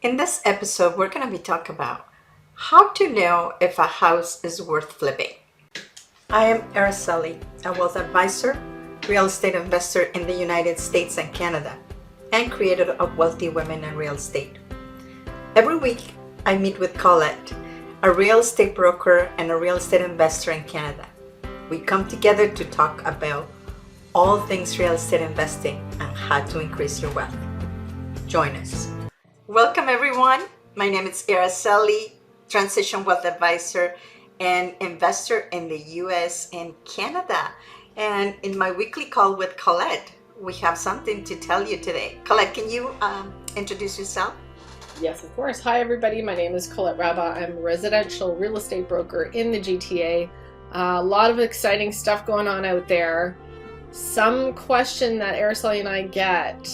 In this episode, we're going to be talking about how to know if a house is worth flipping. I am Araceli, a wealth advisor, real estate investor in the United States and Canada, and creator of Wealthy Women in Real Estate. Every week, I meet with Colette, a real estate broker and a real estate investor in Canada. We come together to talk about all things real estate investing and how to increase your wealth. Join us. Welcome everyone. My name is Araceli, transition wealth advisor and investor in the US and Canada. And in my weekly call with Colette, we have something to tell you today. Colette, can you introduce yourself? Yes, of course. Hi everybody, my name is Colette Rabba. I'm a residential real estate broker in the GTA. A lot of exciting stuff going on out there. Some question that Araceli and I get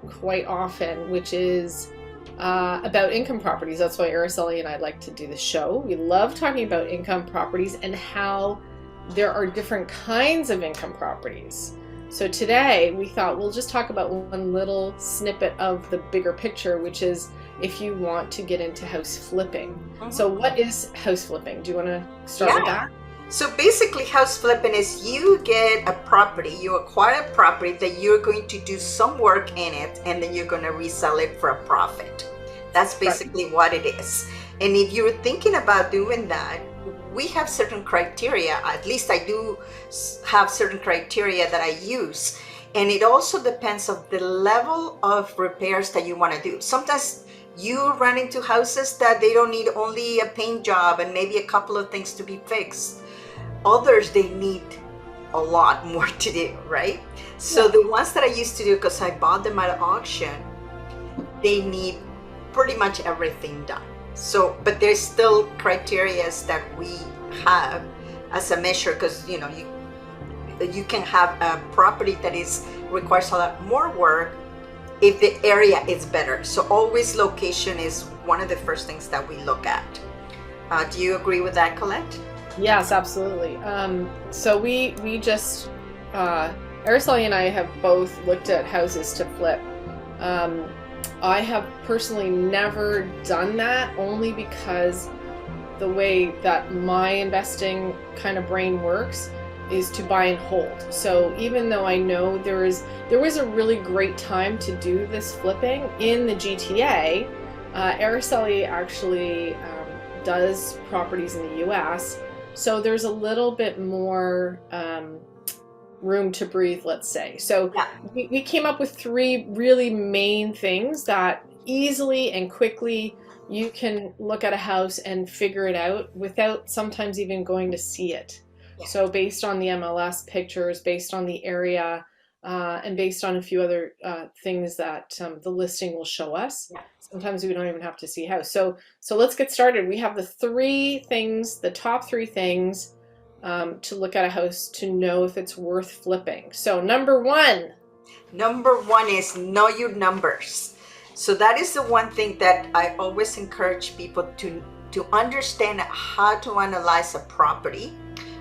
quite often, which is about income properties. That's why Araceli and I like to do the show. We love talking about income properties and how there are different kinds of income properties. So today we thought we'll just talk about one little snippet of the bigger picture, which is if you want to get into house flipping. Mm-hmm. So what is house flipping? Do you want to start with that? So basically house flipping is you get a property, you acquire a property that you're going to do some work in it and then you're going to resell it for a profit. That's basically what it is. And if you're thinking about doing that, we have certain criteria, at least I do have certain criteria that I use. And it also depends on the level of repairs that you want to do. Sometimes you run into houses that they don't need only a paint job and maybe a couple of things to be fixed. Others, they need a lot more to do, right? So the ones that I used to do, because I bought them at auction, they need pretty much everything done. So, but there's still criteria that we have as a measure, because you can have a property that requires a lot more work if the area is better. So always location is one of the first things that we look at. Do you agree with that, Colette? Yes, absolutely. So we just, Araceli and I have both looked at houses to flip. I have personally never done that, only because the way that my investing kind of brain works is to buy and hold. So even though I know there was a really great time to do this flipping in the GTA, Araceli actually does properties in the US. So there's a little bit more room to breathe, let's say. So we came up with 3 really main things that easily and quickly you can look at a house and figure it out without sometimes even going to see it. Yeah. So based on the MLS pictures, based on the area, and based on a few other things that the listing will show us. Yeah. Sometimes we don't even have to see a house. So let's get started. We have the top 3 things to look at a house to know if it's worth flipping. So number one is know your numbers. So that is the one thing that I always encourage people to understand how to analyze a property.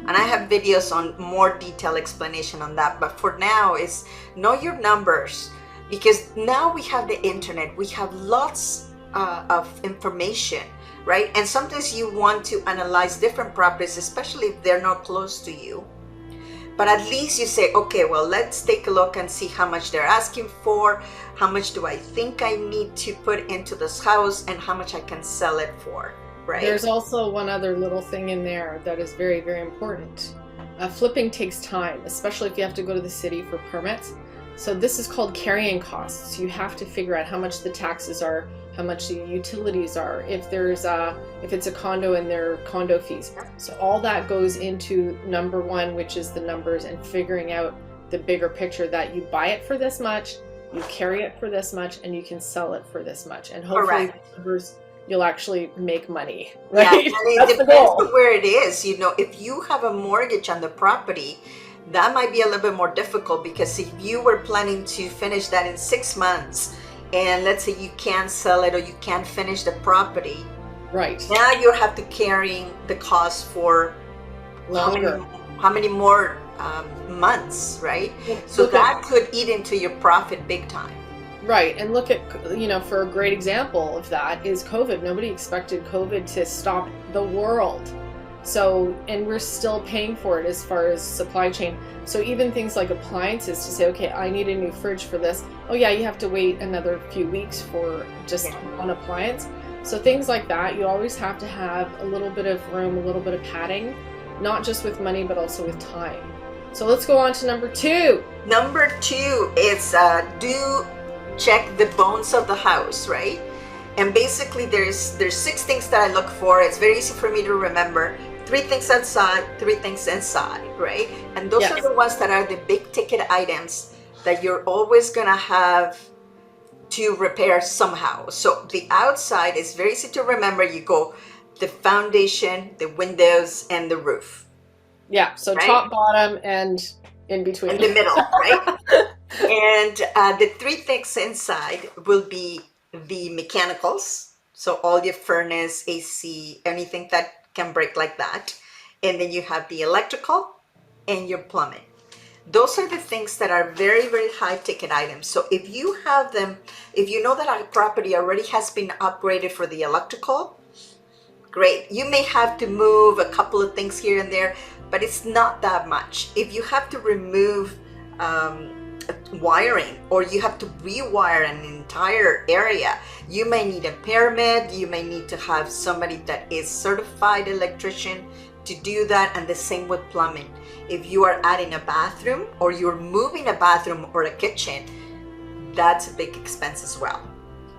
And I have videos on more detailed explanation on that. But for now is know your numbers, because now we have the internet. We have lots of information, right? And sometimes you want to analyze different properties, especially if they're not close to you. But at least you say, okay, well, let's take a look and see how much they're asking for, how much do I think I need to put into this house, and how much I can sell it for, right? There's also one other little thing in there that is very, very important. Flipping takes time, especially if you have to go to the city for permits. So this is called carrying costs. You have to figure out how much the taxes are, how much the utilities are, if it's a condo and their condo fees. So all that goes into number 1, which is the numbers, and figuring out the bigger picture that you buy it for this much, you carry it for this much, and you can sell it for this much. And hopefully you'll actually make money, right? Yeah, and it depends on where it is. If you have a mortgage on the property, that might be a little bit more difficult, because if you were planning to finish that in 6 months, and let's say you can't sell it or you can't finish the property, right? Now you have to carry the cost for longer. How many more months, right? So that could eat into your profit big time. Right. And look at, for a great example of that is COVID. Nobody expected COVID to stop the world. So, and we're still paying for it as far as supply chain. So even things like appliances, to say, okay, I need a new fridge for this. Oh yeah, you have to wait another few weeks for just one appliance. So things like that, you always have to have a little bit of room, a little bit of padding, not just with money, but also with time. So let's go on to number 2. Number 2 is do check the bones of the house, right? And basically there's 6 things that I look for. It's very easy for me to remember. 3 things outside, 3 things inside, right? And those are the ones that are the big ticket items that you're always gonna have to repair somehow. So the outside is very easy to remember. You go the foundation, the windows, and the roof. Yeah, so right? Top, bottom, and in between. In the middle, right? And the 3 things inside will be the mechanicals. So all your furnace, AC, anything that can break like that. And then you have the electrical and your plumbing. Those are the things that are very, very high ticket items. So if you have them, if you know that our property already has been upgraded for the electrical, great. You may have to move a couple of things here and there, but it's not that much. If you have to remove wiring, or you have to rewire an entire area, you may need a permit. You may need to have somebody that is certified electrician to do that. And the same with plumbing. If you are adding a bathroom, or you're moving a bathroom or a kitchen, that's a big expense as well.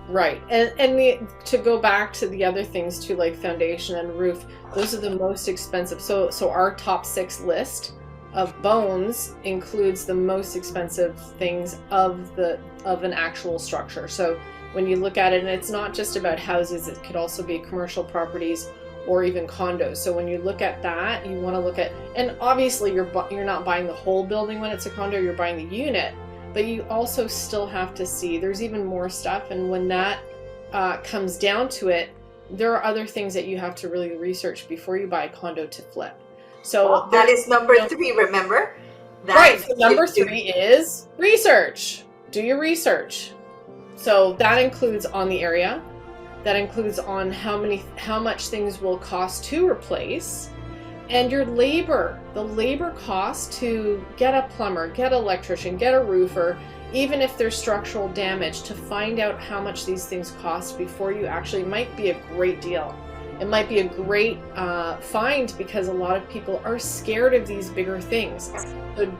Right. And to go back to the other things too, like foundation and roof, those are the most expensive. So our top 6 list of bones includes the most expensive things of an actual structure. So when you look at it, and it's not just about houses, it could also be commercial properties or even condos. So when you look at that, you want to look at, and obviously you're not buying the whole building when it's a condo, you're buying the unit, but you also still have to see there's even more stuff. And when that comes down to it, there are other things that you have to really research before you buy a condo to flip. So that is number 3, remember? Right, so number 3 is research. Do your research. So that includes on the area, that includes on how much things will cost to replace, and your labor, the labor cost to get a plumber, get an electrician, get a roofer, even if there's structural damage, to find out how much these things cost before you actually, might be a great deal. It might be a great find, because a lot of people are scared of these bigger things. So,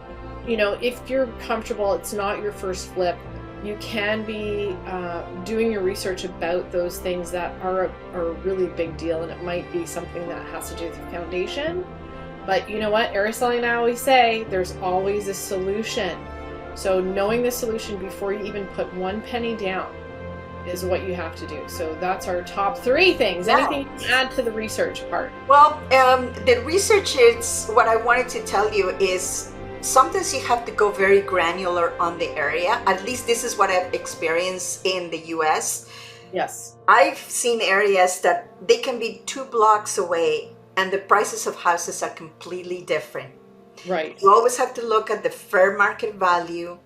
if you're comfortable, it's not your first flip, you can be doing your research about those things that are a really big deal, and it might be something that has to do with the foundation. But you know what, Araceli and I always say, there's always a solution. So knowing the solution before you even put 1 penny down is what you have to do. So that's our top 3 things. Wow. Anything you can add to the research part? Well, the research is, what I wanted to tell you is, sometimes you have to go very granular on the area. At least this is what I've experienced in the US. Yes. I've seen areas that they can be 2 blocks away and the prices of houses are completely different. Right. You always have to look at the fair market value,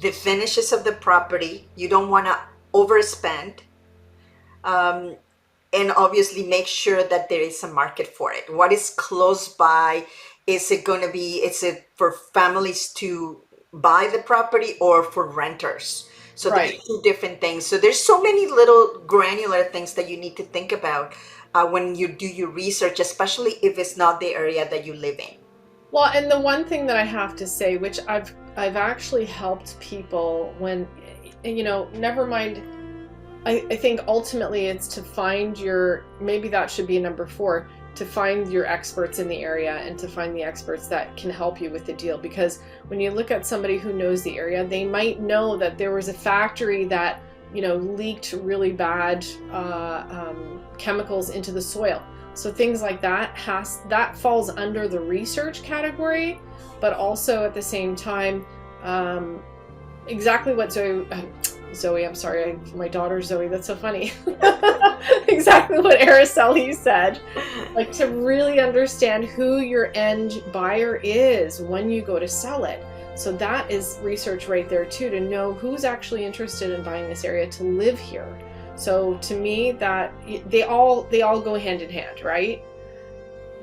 the finishes of the property. You don't want to overspend. And obviously make sure that there is a market for it. What is close by? Is it for families to buy the property or for renters? So right. There's 2 different things. So there's so many little granular things that you need to think about when you do your research, especially if it's not the area that you live in. Well, and the one thing that I have to say, which I've actually helped people when, never mind, I think ultimately it's to find maybe that should be number 4, to find your experts in the area and to find the experts that can help you with the deal. Because when you look at somebody who knows the area, they might know that there was a factory that, leaked really bad chemicals into the soil. So things like that falls under the research category, but also at the same time, exactly what Zoe, I'm sorry, my daughter Zoe, that's so funny. Exactly what Araceli said. Like, to really understand who your end buyer is when you go to sell it. So that is research right there too, to know who's actually interested in buying this area to live here. So to me, that they all go hand in hand, right?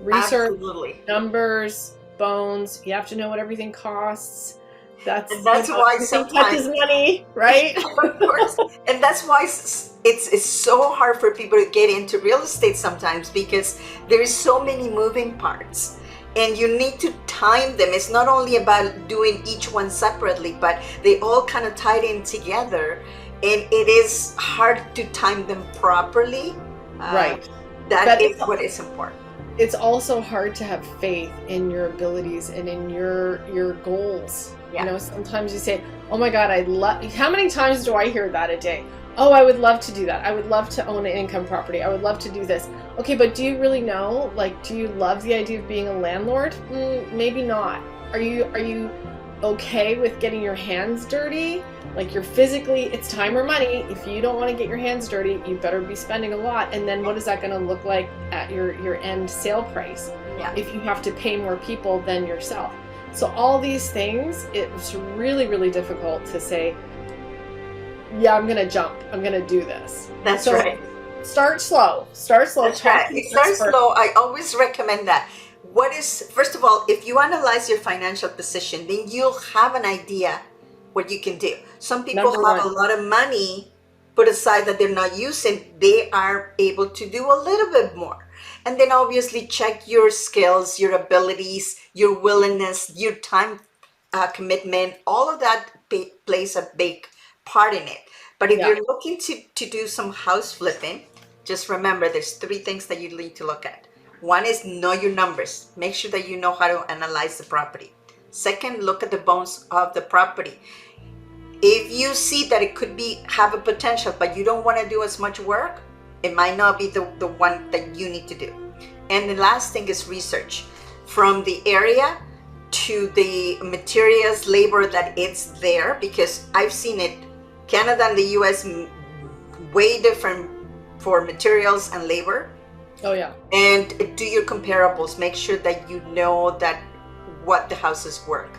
Research, Absolutely. numbers, bones. You have to know what everything costs. That's why sometimes touches money, right? Of course. And that's why it's so hard for people to get into real estate sometimes, because there is so many moving parts and you need to time them. It's not only about doing each one separately, but they all kind of tied in together, and it is hard to time them properly. Right. That is what is important. It's also hard to have faith in your abilities and in your goals. Yeah. You know, sometimes you say, oh my God, how many times do I hear that a day? Oh, I would love to do that. I would love to own an income property. I would love to do this. Okay, but do you really know? Like, do you love the idea of being a landlord? Maybe not. Are you okay with getting your hands dirty? Like, you're physically, it's time or money. If you don't want to get your hands dirty, you better be spending a lot. And then what is that going to look like at your end sale price? Yeah. If you have to pay more people than yourself. So all these things, it's really, really difficult to say, yeah, I'm going to jump. I'm going to do this. That's right. Start slow. That's right. Start slow. I always recommend that. First of all, if you analyze your financial position, then you'll have an idea what you can do. Some people have a lot of money put aside that they're not using. They are able to do a little bit more. And then obviously check your skills, your abilities, your willingness, your time commitment. All of that plays a big part in it. But if you're looking to do some house flipping, just remember there's 3 things that you need to look at. One is know your numbers. Make sure that you know how to analyze the property. Second, look at the bones of the property. If you see that it could have a potential, but you don't want to do as much work, it might not be the one that you need to do. And the last thing is research. From the area to the materials, labor that it's there, because I've seen it, Canada and the US, way different for materials and labor. Oh yeah. And do your comparables. Make sure that you know that what the house is worth.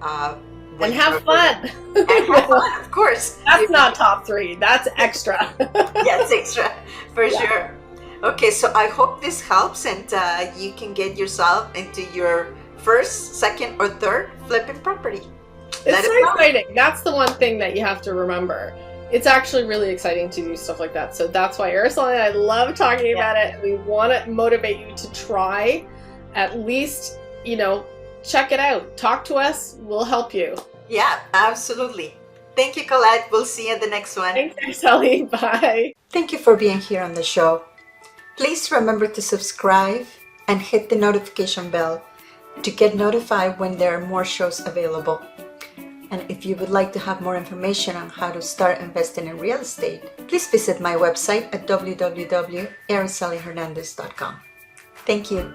And have fun. And have fun, of course. That's not top 3. That's extra. Yeah, it's extra for sure. Okay, so I hope this helps, and you can get yourself into your first, second, or third flipping property. It's so exciting. That's the one thing that you have to remember. It's actually really exciting to do stuff like that. So that's why Araceli and I love talking about it. We want to motivate you to try, at least, check it out. Talk to us. We'll help you. Yeah, absolutely. Thank you, Colette. We'll see you at the next one. Thanks, Araceli. Bye. Thank you for being here on the show. Please remember to subscribe and hit the notification bell to get notified when there are more shows available. And if you would like to have more information on how to start investing in real estate, please visit my website at www.aracelihernandez.com. Thank you.